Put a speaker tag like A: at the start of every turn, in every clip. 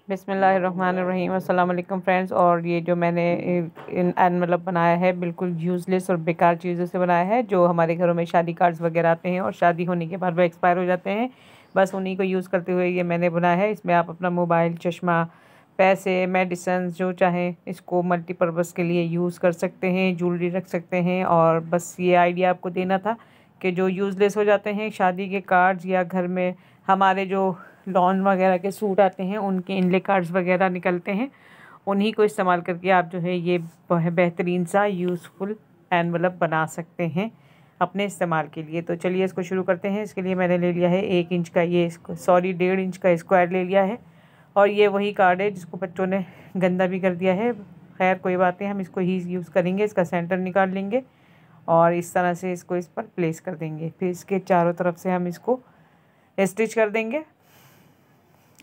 A: बिस्मिल्लाहिर्रहमानिर्रहीम। अस्सलाम वालेकुम फ्रेंड्स। और ये जो मैंने मतलब बनाया है बिल्कुल यूज़लेस और बेकार चीज़ों से बनाया है, जो हमारे घरों में शादी कार्ड्स वगैरह आते हैं और शादी होने के बाद वो एक्सपायर हो जाते हैं। बस उन्हीं को यूज़ करते हुए ये मैंने बनाया है। इसमें आप अपना मोबाइल, चश्मा, पैसे, मेडिसिन जो चाहें इसको मल्टीपर्पज़ के लिए यूज़ कर सकते हैं, ज्वेलरी रख सकते हैं। और बस ये आइडिया आपको देना था कि जो यूज़लेस हो जाते हैं शादी के कार्ड्स, या घर में हमारे जो लॉन वगैरह के सूट आते हैं उनके इनले कार्ड्स वगैरह निकलते हैं, उन्हीं को इस्तेमाल करके आप जो है ये बेहतरीन सा यूज़फुल एनवलप बना सकते हैं अपने इस्तेमाल के लिए। तो चलिए इसको शुरू करते हैं। इसके लिए मैंने ले लिया है 1 इंच का, ये 1.5 इंच का स्क्वायर ले लिया है। और ये वही कार्ड है जिसको बच्चों ने गंदा भी कर दिया है। खैर कोई बात नहीं, हम इसको ही यूज़ करेंगे। इसका सेंटर निकाल लेंगे और इस तरह से इसको इस पर प्लेस कर देंगे। फिर इसके चारों तरफ से हम इसको स्टिच कर देंगे।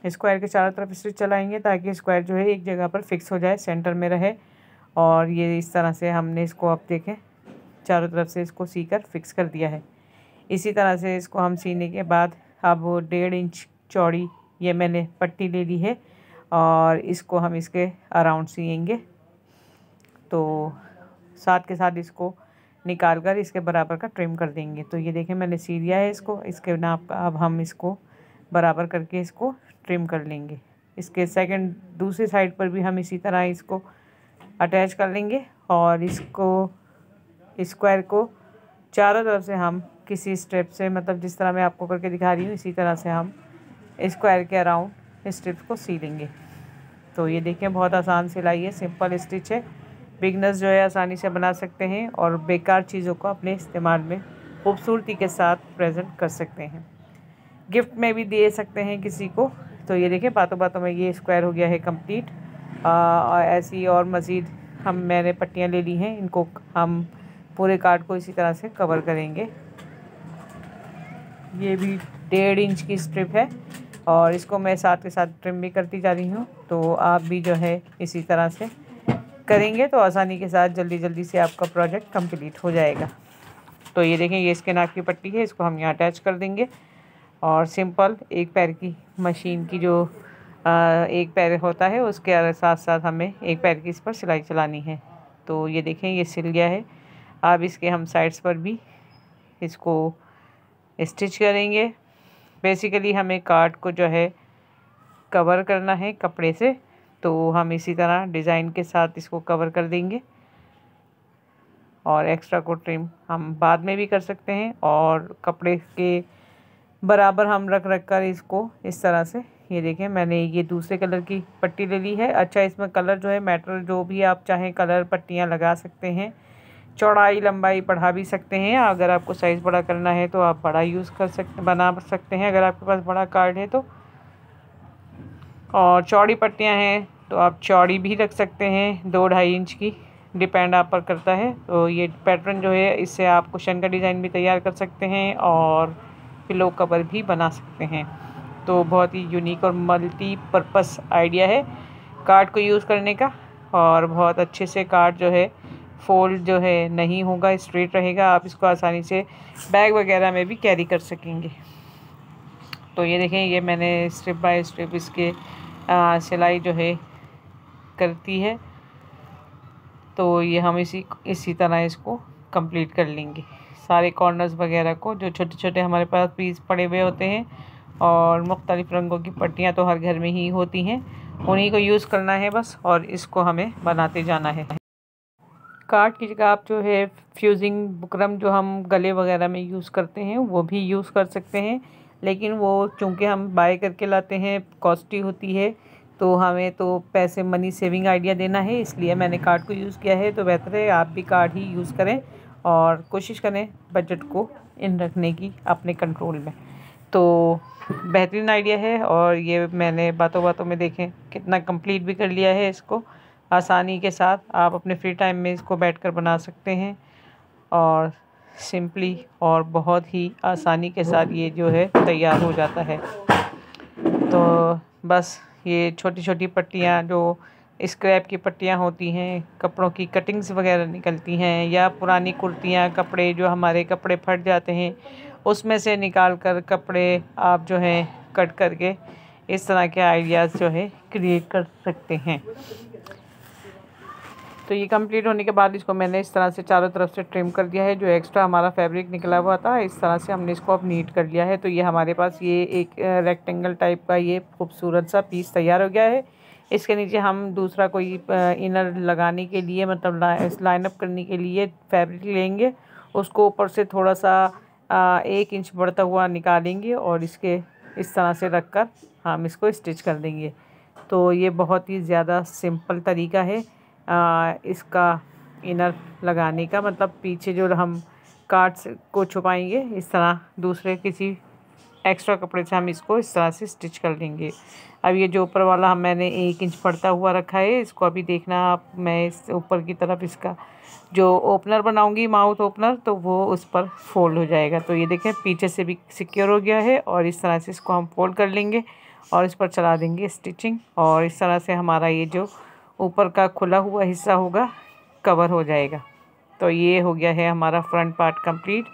A: स्क्वायर के चारों तरफ स्टिच चलाएंगे ताकि स्क्वायर जो है एक जगह पर फिक्स हो जाए, सेंटर में रहे। और ये इस तरह से हमने इसको, अब देखें, चारों तरफ से इसको सीकर फिक्स कर दिया है। इसी तरह से इसको हम सीने के बाद अब 1.5 इंच चौड़ी ये मैंने पट्टी ले ली है और इसको हम इसके अराउंड सिएंगे। तो साथ के साथ इसको निकाल कर इसके बराबर का ट्रिम कर देंगे। तो ये देखें मैंने सी दिया है इसको, इसके नाप का। अब हम इसको बराबर करके इसको ट्रिम कर लेंगे। इसके दूसरी साइड पर भी हम इसी तरह इसको अटैच कर लेंगे और इसको स्क्वायर को चारों तरफ से हम किसी स्टेप से, मतलब जिस तरह मैं आपको करके दिखा रही हूँ इसी तरह से हम स्क्वायर के अराउंड स्ट्रिप्स को सी लेंगे। तो ये देखें बहुत आसान सिलाई है, सिंपल स्टिच है। बिगनर्स जो है आसानी से बना सकते हैं और बेकार चीज़ों को अपने इस्तेमाल में खूबसूरती के साथ प्रेजेंट कर सकते हैं। गिफ्ट में भी दे सकते हैं किसी को। तो ये देखिए बातों बातों में ये स्क्वायर हो गया है कंप्लीट। ऐसी और मज़ीद मैंने पट्टियाँ ले ली हैं, इनको हम पूरे कार्ड को इसी तरह से कवर करेंगे। ये भी 1.5 इंच की स्ट्रिप है और इसको मैं साथ के साथ ट्रिम भी करती जा रही हूँ। तो आप भी जो है इसी तरह से करेंगे तो आसानी के साथ जल्दी जल्दी से आपका प्रोजेक्ट कंप्लीट हो जाएगा। तो ये देखें ये इसके नाक की पट्टी है, इसको हम यहाँ अटैच कर देंगे। और सिंपल एक पैर की मशीन की जो एक पैर होता है उसके साथ साथ हमें एक पैर की इस पर सिलाई चलानी है। तो ये देखें ये सिल गया है। अब इसके हम साइड्स पर भी इसको स्टिच करेंगे। बेसिकली हमें कार्ड को जो है कवर करना है कपड़े से, तो हम इसी तरह डिज़ाइन के साथ इसको कवर कर देंगे। और एक्स्ट्रा को ट्रिम हम बाद में भी कर सकते हैं और कपड़े के बराबर हम रख कर इसको इस तरह से, ये देखें मैंने ये दूसरे कलर की पट्टी ले ली है। अच्छा, इसमें कलर जो है मैटर, जो भी आप चाहें कलर पट्टियाँ लगा सकते हैं। चौड़ाई लंबाई बढ़ा भी सकते हैं। अगर आपको साइज़ बड़ा करना है तो आप बड़ा बना सकते हैं अगर आपके पास बड़ा कार्ड है तो। और चौड़ी पट्टियाँ हैं तो आप चौड़ी भी रख सकते हैं, 2-2.5 इंच की, डिपेंड आप पर करता है। तो ये पैटर्न जो है इससे आप कुशन का डिज़ाइन भी तैयार कर सकते हैं और पिलो कवर भी बना सकते हैं। तो बहुत ही यूनिक और मल्टीपर्पस आइडिया है कार्ड को यूज़ करने का। और बहुत अच्छे से कार्ड जो है फोल्ड जो है नहीं होगा, स्ट्रेट रहेगा। आप इसको आसानी से बैग वगैरह में भी कैरी कर सकेंगे। तो ये देखें ये मैंने स्टेप बाय स्टेप इसके सिलाई जो है करती है। तो ये हम इसी तरह इसको कंप्लीट कर लेंगे। सारे कॉर्नर्स वगैरह को, जो छोटे छोटे हमारे पास पीस पड़े हुए होते हैं और मुख्तलिफ़ रंगों की पट्टियाँ तो हर घर में ही होती हैं, उन्हीं को यूज़ करना है बस। और इसको हमें बनाते जाना है। कार्ड की जगह आप जो है फ्यूजिंग बुकरम जो हम गले वगैरह में यूज़ करते हैं वो भी यूज़ कर सकते हैं, लेकिन वो चूँकि हम बाय करके लाते हैं कॉस्टली होती है, तो हमें तो पैसे मनी सेविंग आइडिया देना है, इसलिए मैंने कार्ड को यूज़ किया है। तो बेहतर है आप भी कार्ड ही यूज़ करें और कोशिश करें बजट को इन रखने की अपने कंट्रोल में। तो बेहतरीन आइडिया है और ये मैंने बातों बातों में देखें कितना कंप्लीट भी कर लिया है। इसको आसानी के साथ आप अपने फ्री टाइम में इसको बैठकर बना सकते हैं और सिंपली और बहुत ही आसानी के साथ ये जो है तैयार हो जाता है। तो बस ये छोटी छोटी पट्टियाँ जो स्क्रैप की पट्टियाँ होती हैं, कपड़ों की कटिंग्स वगैरह निकलती हैं, या पुरानी कुर्तियाँ, कपड़े जो हमारे कपड़े फट जाते हैं उसमें से निकाल कर कपड़े आप जो हैं कट करके इस तरह के आइडियाज़ जो है क्रिएट कर सकते हैं। तो ये कंप्लीट होने के बाद इसको मैंने इस तरह से चारों तरफ से ट्रिम कर दिया है। जो एक्स्ट्रा हमारा फैब्रिक निकला हुआ था, इस तरह से हमने इसको अब नीट कर लिया है। तो ये हमारे पास ये एक रेक्टेंगल टाइप का ये खूबसूरत सा पीस तैयार हो गया है। इसके नीचे हम दूसरा कोई इनर लगाने के लिए, मतलब लाइन अप करने के लिए फैब्रिक लेंगे, उसको ऊपर से थोड़ा सा 1 इंच बढ़ता हुआ निकालेंगे और इसके इस तरह से रख कर हम इसको स्टिच कर देंगे। तो ये बहुत ही ज़्यादा सिंपल तरीका है इसका इनर लगाने का, मतलब पीछे जो हम कार्ड्स को छुपाएंगे, इस तरह दूसरे किसी एक्स्ट्रा कपड़े से हम इसको इस तरह से स्टिच कर लेंगे। अब ये जो ऊपर वाला मैंने 1 इंच पड़ता हुआ रखा है, इसको अभी देखना आप, मैं इस ऊपर की तरफ इसका जो ओपनर बनाऊंगी, माउथ ओपनर, तो वो उस पर फोल्ड हो जाएगा। तो ये देखें पीछे से भी सिक्योर हो गया है और इस तरह से इसको हम फोल्ड कर लेंगे और इस पर चला देंगे स्टिचिंग, और इस तरह से हमारा ये जो ऊपर का खुला हुआ हिस्सा होगा कवर हो जाएगा। तो ये हो गया है हमारा फ्रंट पार्ट कंप्लीट।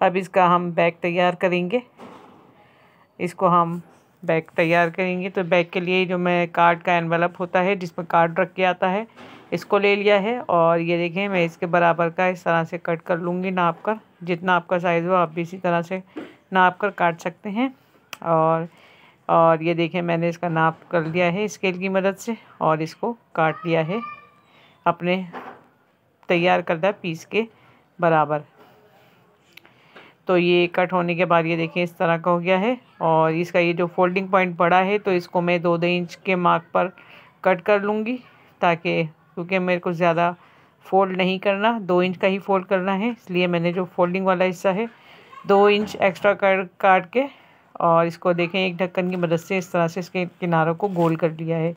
A: अब इसका हम बैक तैयार करेंगे। इसको हम बैक तैयार करेंगे तो बैक के लिए जो मैं कार्ड का एनवेलप होता है जिसमें कार्ड रख के आता है, इसको ले लिया है। और ये देखें मैं इसके बराबर का इस तरह से कट कर लूँगी नाप कर। जितना आपका साइज़ हो आप भी इसी तरह से नाप कर काट सकते हैं। और ये देखें मैंने इसका नाप कर लिया है स्केल की मदद से और इसको काट लिया है अपने तैयार करदा पीस के बराबर। तो ये कट होने के बाद ये देखें इस तरह का हो गया है। और इसका ये जो फोल्डिंग पॉइंट पड़ा है तो इसको मैं 2-2 इंच के मार्क पर कट कर लूँगी, ताकि क्योंकि मेरे को ज़्यादा फ़ोल्ड नहीं करना, 2 इंच का ही फ़ोल्ड करना है, इसलिए मैंने जो फोल्डिंग वाला हिस्सा है 2 इंच एक्स्ट्रा काट के और इसको देखें एक ढक्कन की मदद से इस तरह से इसके किनारों को गोल कर लिया है।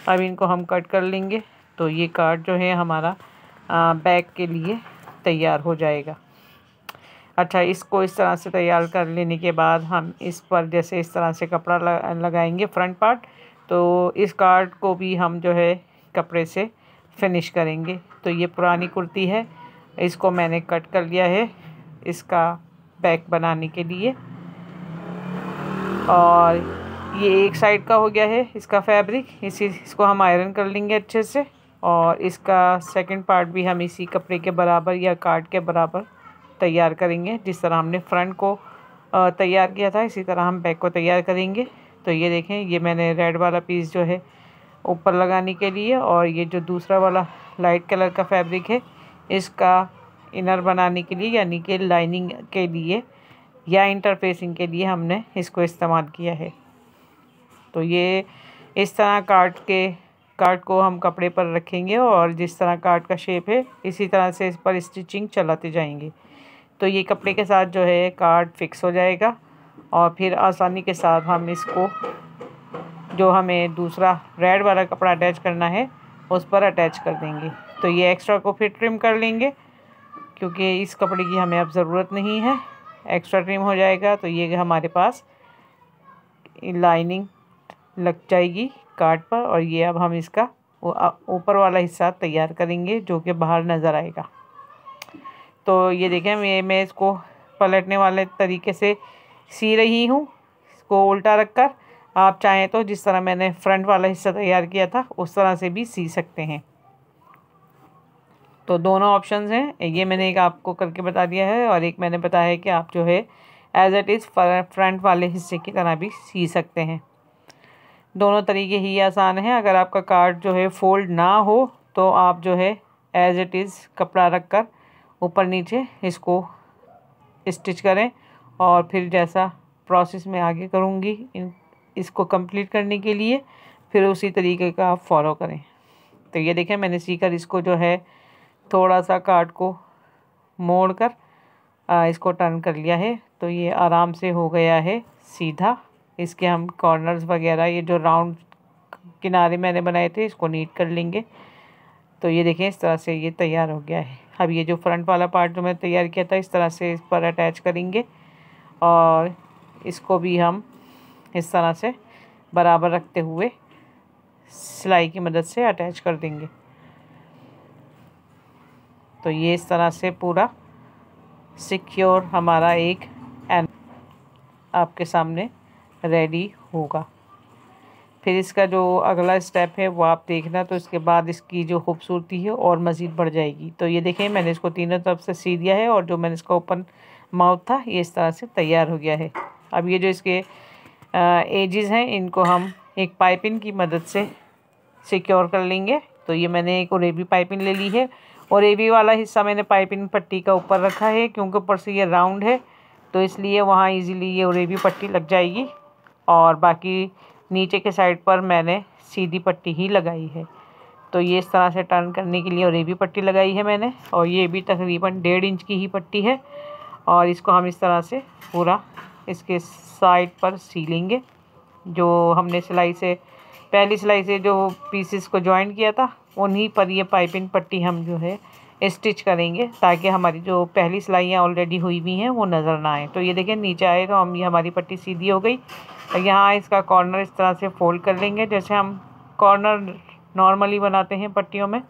A: अब इनको हम कट कर लेंगे। तो ये कार्ड जो है हमारा बैक के लिए तैयार हो जाएगा। अच्छा, इसको इस तरह से तैयार कर लेने के बाद हम इस पर जैसे इस तरह से कपड़ा लगाएंगे फ्रंट पार्ट, तो इस कार्ड को भी हम जो है कपड़े से फिनिश करेंगे। तो ये पुरानी कुर्ती है, इसको मैंने कट कर लिया है इसका बैक बनाने के लिए। और ये एक साइड का हो गया है इसका फैब्रिक, इसको हम आयरन कर लेंगे अच्छे से। और इसका सेकंड पार्ट भी हम इसी कपड़े के बराबर या कार्ड के बराबर तैयार करेंगे। जिस तरह हमने फ्रंट को तैयार किया था इसी तरह हम बैक को तैयार करेंगे। तो ये देखें ये मैंने रेड वाला पीस जो है ऊपर लगाने के लिए, और ये जो दूसरा वाला लाइट कलर का फैब्रिक है इसका इनर बनाने के लिए, यानी कि लाइनिंग के लिए या इंटरफेसिंग के लिए हमने इसको इस्तेमाल किया है। तो ये इस तरह कार्ड को हम कपड़े पर रखेंगे और जिस तरह कार्ड का शेप है इसी तरह से इस पर स्टिचिंग चलाते जाएंगे। तो ये कपड़े के साथ जो है कार्ड फिक्स हो जाएगा और फिर आसानी के साथ हम इसको जो हमें दूसरा रेड वाला कपड़ा अटैच करना है उस पर अटैच कर देंगे। तो ये एक्स्ट्रा को फिर ट्रिम कर लेंगे क्योंकि इस कपड़े की हमें अब ज़रूरत नहीं है, एक्स्ट्रा ट्रिम हो जाएगा। तो ये हमारे पास लाइनिंग लग जाएगी कार्ड पर, और ये अब हम इसका ऊपर वाला हिस्सा तैयार करेंगे जो कि बाहर नज़र आएगा। तो ये देखें मैं इसको पलटने वाले तरीके से सी रही हूँ, इसको उल्टा रखकर। आप चाहें तो जिस तरह मैंने फ्रंट वाला हिस्सा तैयार किया था उस तरह से भी सी सकते हैं। तो दोनों ऑप्शंस हैं, ये मैंने एक आपको करके बता दिया है और एक मैंने बताया है कि आप जो है एज इट इज़ फ्रंट वाले हिस्से की तरह भी सी सकते हैं। दोनों तरीके ही आसान हैं। अगर आपका कार्ड जो है फोल्ड ना हो तो आप जो है एज इट इज़ कपड़ा रख कर ऊपर नीचे इसको स्टिच करें, और फिर जैसा प्रोसेस मैं आगे करूँगी इसको कंप्लीट करने के लिए फिर उसी तरीके का आप फॉलो करें। तो ये देखें मैंने सीकर इसको जो है थोड़ा सा कार्ड को मोड़ कर इसको टर्न कर लिया है। तो ये आराम से हो गया है सीधा। इसके हम कॉर्नर्स वगैरह ये जो राउंड किनारे मैंने बनाए थे इसको नीट कर लेंगे। तो ये देखें इस तरह से ये तैयार हो गया है। अब ये जो फ्रंट वाला पार्ट जो मैंने तैयार किया था इस तरह से इस पर अटैच करेंगे और इसको भी हम इस तरह से बराबर रखते हुए सिलाई की मदद से अटैच कर देंगे। तो ये इस तरह से पूरा सिक्योर हमारा एक एंड आपके सामने रेडी होगा। फिर इसका जो अगला स्टेप है वो आप देखना, तो इसके बाद इसकी जो खूबसूरती है और मज़ीद बढ़ जाएगी। तो ये देखें मैंने इसको तीनों तरफ से सी दिया है और जो मैंने इसका ओपन माउथ था ये इस तरह से तैयार हो गया है। अब ये जो इसके एजेस हैं इनको हम एक पाइपिंग की मदद से सिक्योर कर लेंगे। तो ये मैंने एक ओरेबी पाइपिंग ले ली है। ओरेबी वाला हिस्सा मैंने पाइपिंग पट्टी का ऊपर रखा है क्योंकि ऊपर से ये राउंड है, तो इसलिए वहाँ इजीली ये ओरेबी पट्टी लग जाएगी। और बाकी नीचे के साइड पर मैंने सीधी पट्टी ही लगाई है। तो ये इस तरह से टर्न करने के लिए ओरेबी पट्टी लगाई है मैंने, और ये भी तकरीबन 1.5 इंच की ही पट्टी है। और इसको हम इस तरह से पूरा इसके साइड पर सी लेंगे। जो हमने सिलाई से पहली सिलाई से जो पीसेस को जॉइन किया था उन्हीं पर ये पाइपिंग पट्टी हम जो है स्टिच करेंगे, ताकि हमारी जो पहली सिलाइयाँ ऑलरेडी हुई हुई हैं वो नज़र ना आए। तो ये देखें नीचे आए तो हम ये हमारी पट्टी सीधी हो गई। तो यहाँ इसका कॉर्नर इस तरह से फोल्ड कर लेंगे, जैसे हम कॉर्नर नॉर्मली बनाते हैं पट्टियों में,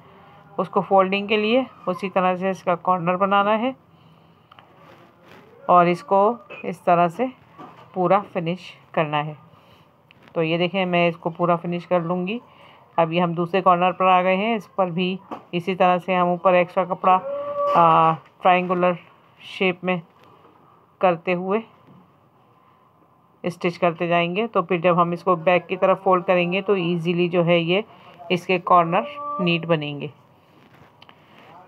A: उसको फोल्डिंग के लिए उसी तरह से इसका कॉर्नर बनाना है। और इसको इस तरह से पूरा फिनिश करना है। तो ये देखें मैं इसको पूरा फिनिश कर लूँगी। अभी हम दूसरे कॉर्नर पर आ गए हैं, इस पर भी इसी तरह से हम ऊपर एक्स्ट्रा कपड़ा ट्रायंगुलर शेप में करते हुए स्टिच करते जाएंगे। तो फिर जब हम इसको बैक की तरफ फोल्ड करेंगे तो इजीली जो है ये इसके कॉर्नर नीट बनेंगे।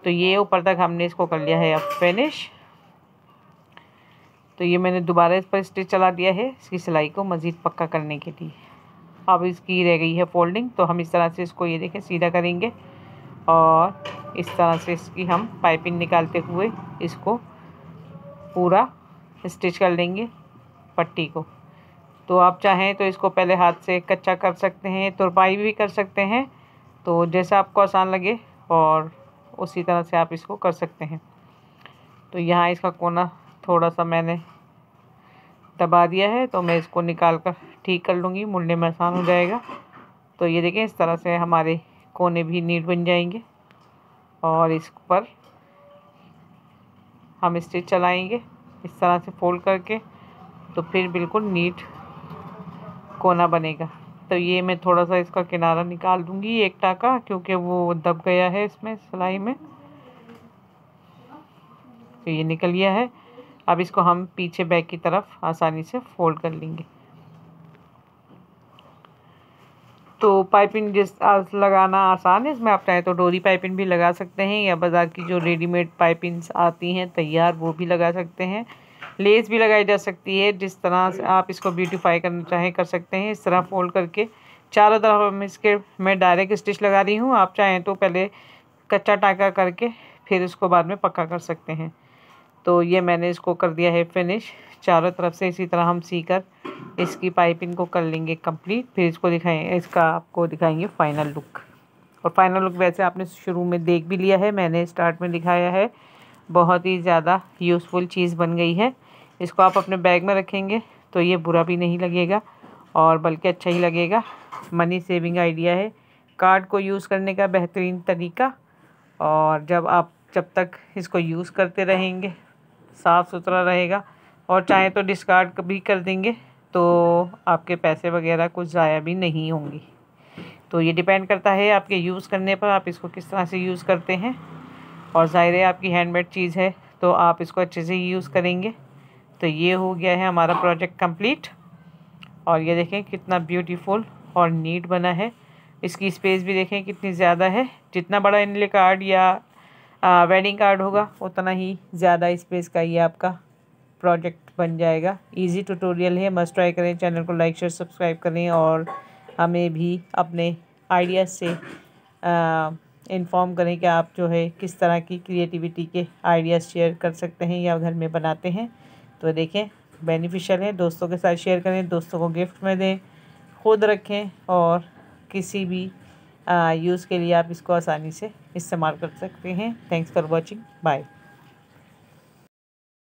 A: तो ये ऊपर तक हमने इसको कर लिया है अब फिनिश। तो ये मैंने दोबारा इस पर स्टिच चला दिया है इसकी सिलाई को मज़ीद पक्का करने के लिए। अब इसकी रह गई है फोल्डिंग, तो हम इस तरह से इसको ये देखें सीधा करेंगे और इस तरह से इसकी हम पाइपिंग निकालते हुए इसको पूरा स्टिच कर लेंगे पट्टी को। तो आप चाहें तो इसको पहले हाथ से कच्चा कर सकते हैं, तुरपाई भी कर सकते हैं, तो जैसा आपको आसान लगे और उसी तरह से आप इसको कर सकते हैं। तो यहाँ इसका कोना थोड़ा सा मैंने दबा दिया है, तो मैं इसको निकाल कर ठीक कर लूँगी, मुड़ने में आसान हो जाएगा। तो ये देखें इस तरह से हमारे कोने भी नीट बन जाएंगे और इस पर हम स्टिच चलाएंगे इस तरह से फोल्ड करके, तो फिर बिल्कुल नीट कोना बनेगा। तो ये मैं थोड़ा सा इसका किनारा निकाल दूँगी एक टाका, क्योंकि वो दब गया है इसमें सिलाई में। तो ये निकल गया है। अब इसको हम पीछे बैक की तरफ आसानी से फोल्ड कर लेंगे। तो पाइपिंग जिस लगाना आसान है, इसमें आप चाहें तो डोरी पाइपिंग भी लगा सकते हैं, या बाज़ार की जो रेडीमेड पाइपिंग्स आती हैं तैयार वो भी लगा सकते हैं। लेस भी लगाई जा सकती है, जिस तरह से आप इसको ब्यूटीफाई करना चाहें कर सकते हैं। इस तरह फोल्ड करके चारों तरफ हम इसके मैं डायरेक्ट स्टिच लगा रही हूँ। आप चाहें तो पहले कच्चा टाँका करके फिर इसको बाद में पक्का कर सकते हैं। तो ये मैंने इसको कर दिया है फिनिश चारों तरफ से। इसी तरह हम सीकर इसकी पाइपिंग को कर लेंगे कंप्लीट। फिर इसको इसका आपको दिखाएंगे फाइनल लुक। और फाइनल लुक वैसे आपने शुरू में देख भी लिया है, मैंने स्टार्ट में दिखाया है। बहुत ही ज़्यादा यूज़फुल चीज़ बन गई है। इसको आप अपने बैग में रखेंगे तो ये बुरा भी नहीं लगेगा और बल्कि अच्छा ही लगेगा। मनी सेविंग आइडिया है, कार्ड को यूज़ करने का बेहतरीन तरीका। और जब तक इसको यूज़ करते रहेंगे साफ़ सुथरा रहेगा, और चाहे तो डिस्कार्ड भी कर देंगे तो आपके पैसे वगैरह कुछ ज़ाया भी नहीं होंगे। तो ये डिपेंड करता है आपके यूज़ करने पर, आप इसको किस तरह से यूज़ करते हैं। और ज़ाहिर है आपकी हैंडमेड चीज़ है तो आप इसको अच्छे से यूज़ करेंगे। तो ये हो गया है हमारा प्रोजेक्ट कंप्लीट। और ये देखें कितना ब्यूटीफुल और नीट बना है। इसकी स्पेस भी देखें कितनी ज़्यादा है। जितना बड़ा इनले कार्ड या वेडिंग कार्ड होगा उतना ही ज़्यादा स्पेस का ये आपका प्रोजेक्ट बन जाएगा। इजी ट्यूटोरियल है, मस्ट ट्राई करें। चैनल को लाइक शेयर सब्सक्राइब करें और हमें भी अपने आइडियाज़ से इन्फॉर्म करें कि आप जो है किस तरह की क्रिएटिविटी के आइडियाज़ शेयर कर सकते हैं या घर में बनाते हैं। तो देखें बेनिफिशियल है, दोस्तों के साथ शेयर करें, दोस्तों को गिफ्ट में दें, खुद रखें और किसी भी यूज़ के लिए आप इसको आसानी से इस्तेमाल कर सकते हैं। Thanks for watching, bye.